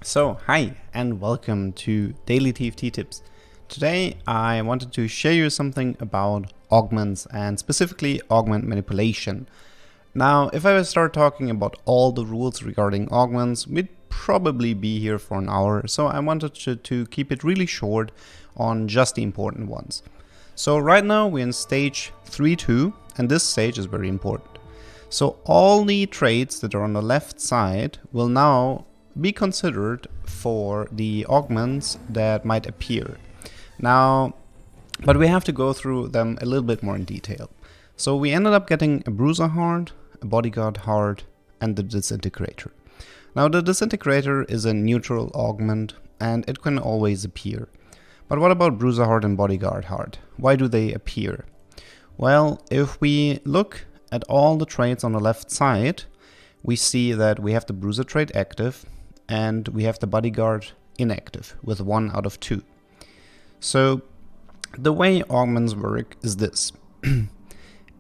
So, hi and welcome to Daily TFT Tips. Today I wanted to share you something about augments and specifically augment manipulation. Now, if I would start talking about all the rules regarding augments, we'd probably be here for an hour, so I wanted to keep it really short on just the important ones. So right now we're in stage 3.2 and this stage is very important. So all the traits that are on the left side will now be considered for the augments that might appear. Now, but we have to go through them a little bit more in detail. So we ended up getting a bruiser heart, a bodyguard heart, and the disintegrator. Now the disintegrator is a neutral augment and it can always appear. But what about bruiser heart and bodyguard heart? Why do they appear? Well, if we look at all the traits on the left side, we see that we have the bruiser trait active and we have the bodyguard inactive with 1 out of 2. So the way augments work is this.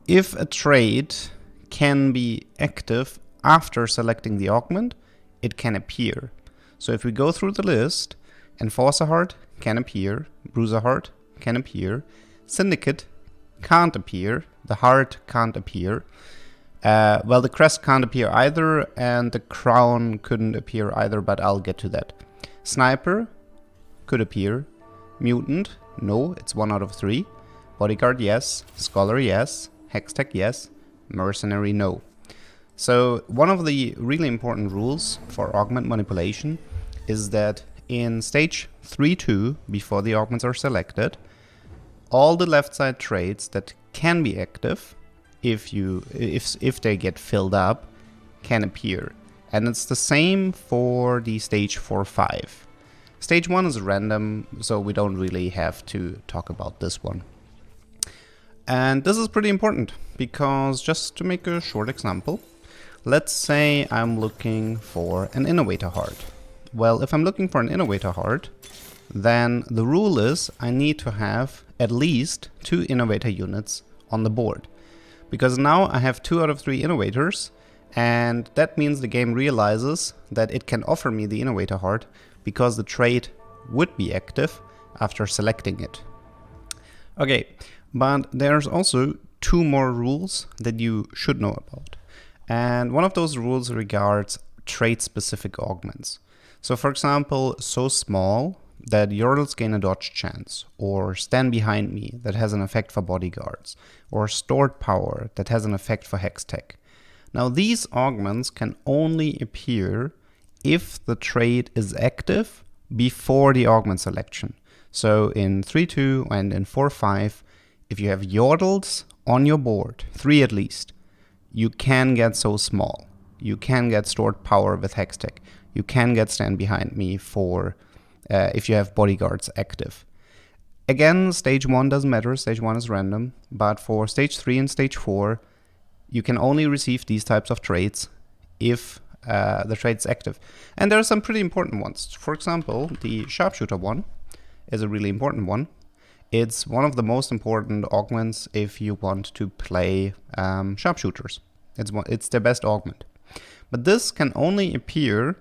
If a trait can be active after selecting the augment, it can appear. So if we go through the list, Enforcer Heart can appear, Bruiser Heart can appear, Syndicate can't appear, the Heart can't appear, well, the crest can't appear either, and the crown couldn't appear either, but I'll get to that. Sniper could appear. Mutant, no, it's 1 out of 3. Bodyguard, yes. Scholar, yes. Hextech, yes. Mercenary, no. So one of the really important rules for augment manipulation is that in stage 3.2, before the augments are selected, all the left side traits that can be active, if they get filled up, can appear. And it's the same for the stage 4-5. Stage 1 is random, so we don't really have to talk about this one. And this is pretty important, because just to make a short example, let's say I'm looking for an innovator heart. Well, if I'm looking for an innovator heart, then the rule is I need to have at least 2 innovator units on the board. Because now I have 2 out of 3 innovators, and that means the game realizes that it can offer me the innovator heart because the trait would be active after selecting it. Okay, but there's also 2 more rules that you should know about. And one of those rules regards trait-specific augments. So for example, so small that Yordles gain a dodge chance, or stand behind me that has an effect for bodyguards, or stored power that has an effect for hextech. Now these augments can only appear if the trait is active before the augment selection. So in 3.2 and in 4.5, if you have Yordles on your board, 3 at least, you can get so small. You can get stored power with hextech. You can get stand behind me for if you have bodyguards active. Again, stage 1 doesn't matter, stage 1 is random, but for stage 3 and stage 4, you can only receive these types of traits if the trait's active. And there are some pretty important ones. For example, the sharpshooter one is a really important one. It's one of the most important augments if you want to play sharpshooters. It's their best augment. But this can only appear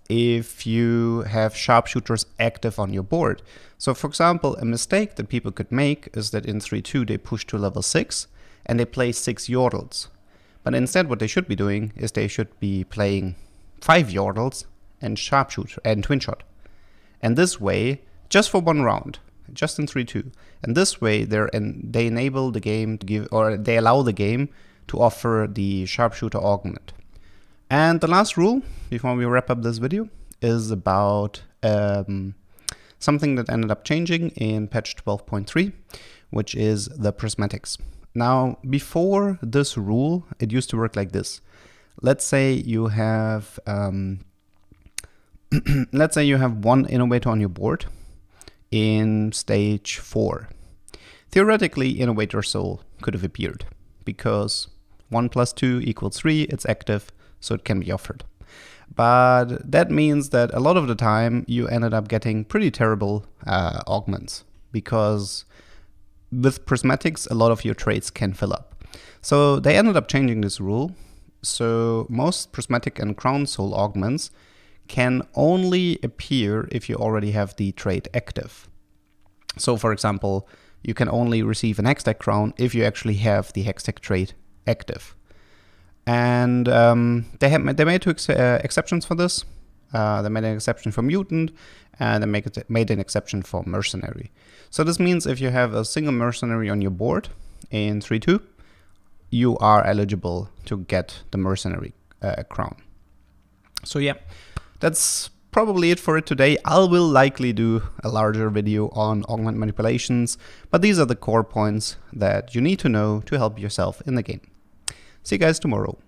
if you have sharpshooters active on your board. So for example, a mistake that people could make is that in 3.2 they push to level 6 and they play 6 Yordles. But instead what they should be doing is they should be playing 5 Yordles and sharpshooter and twin shot. And this way, just for 1 round, just in 3.2, and this way they enable the game to give, or they allow the game to offer the sharpshooter augment. And the last rule, before we wrap up this video, is about something that ended up changing in patch 12.3, which is the prismatics. Now, before this rule, it used to work like this. Let's say you have let's say you have 1 innovator on your board in stage 4. Theoretically, innovator soul could have appeared because 1 + 2 = 3, it's active, so it can be offered. But that means that a lot of the time you ended up getting pretty terrible augments, because with prismatics a lot of your traits can fill up. So they ended up changing this rule. So most prismatic and crown soul augments can only appear if you already have the trait active. So for example, you can only receive an hextech crown if you actually have the hextech trait active. And they made two exceptions for this. They made an exception for mutant, and they made an exception for mercenary. So this means if you have a single mercenary on your board in 3-2, you are eligible to get the mercenary crown. So yeah, that's probably it for it today. I will likely do a larger video on augment manipulations, but these are the core points that you need to know to help yourself in the game. See you guys tomorrow.